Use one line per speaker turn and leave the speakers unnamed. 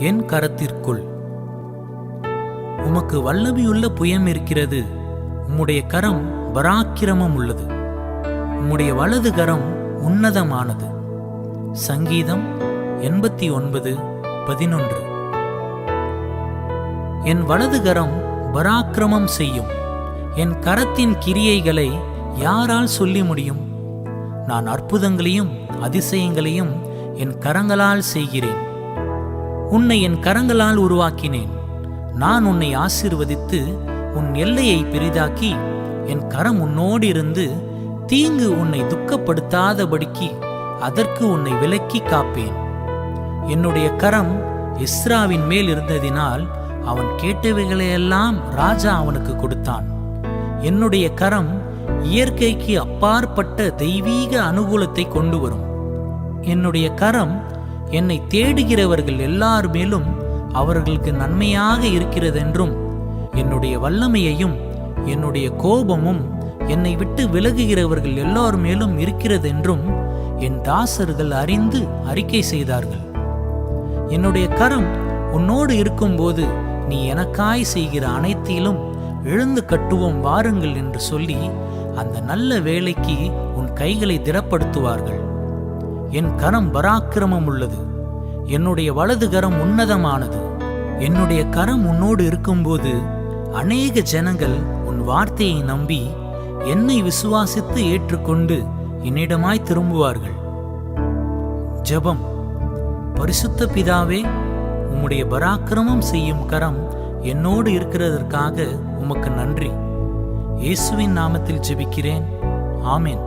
என் கரத்திற்குள். உமக்கு வல்லமையுள்ள புயம் இருக்கிறது. உம்முடைய கரம் பராக்கிரமம் உள்ளது. உம்முடைய வலது கரம் உன்னதமானது. சங்கீதம் 89:11. என் வலது கரம் பராக்கிரமம் செய்யும். என் கரத்தின் கிரியைகளை யாரால் சொல்லி முடியும்? நான் அற்புதங்களையும் அதிசயங்களையும் என் கரங்களால் செய்கிறேன். உன்னை என் கரங்களால் உருவாக்கினேன். நான் உன்னை ஆசீர்வதித்து உன் எல்லையை பெரிதாக்கி, என் கரம் உன்னோடு இருந்து தீங்கு உன்னை துக்கப்படுத்தாதபடிக்கு அதற்கு உன்னை விலக்கி காப்பேன். என்னுடைய கரம் இஸ்ராவின் மேல் இருந்ததினால் அவன் கேட்டவைகளையெல்லாம் ராஜா அவனுக்கு கொடுத்தான். என்னுடைய கரம் இயற்கைக்கு அப்பாற்பட்ட தெய்வீக அனுகூலத்தை கொண்டு வரும். என்னுடைய கரம் என்னை தேடுகிறவர்கள் எல்லார் மேலும் அவர்களுக்கு நன்மையாக இருக்கிறதென்றும், என்னுடைய வல்லமையையும் என்னுடைய கோபமும் என்னை விட்டு விலகுகிறவர்கள் எல்லார் மேலும் இருக்கிறதென்றும் என் தாசர்கள் அறிந்து அறிக்கை செய்தார்கள். என்னுடைய கரம் உன்னோடு இருக்கும்போது நீ எனக்காய் செய்கிற அனைத்திலும் எழுந்து கட்டுவோம் வாருங்கள் என்று சொல்லி அந்த நல்ல வேலைக்கு உன் கைகளை திடப்படுத்துவார்கள். என் கரம் பராக்கிரமம் உள்ளது. என்னுடைய வலது கரம் உன்னதமானது. என்னுடைய கரம் உன்னோடு இருக்கும்போது அநேக ஜனங்கள் உன் வார்த்தையை நம்பி என்னை விசுவாசித்து ஏற்றுக்கொண்டு என்னிடமாய் திரும்புவார்கள். ஜெபம். பரிசுத்த பிதாவே, உம்முடைய பராக்கிரமம் செய்யும் கரம் என்னோடு இருக்கிறதற்காக உமக்கு நன்றி. இயேசுவின் நாமத்தில் ஜெபிக்கிறேன். ஆமென்.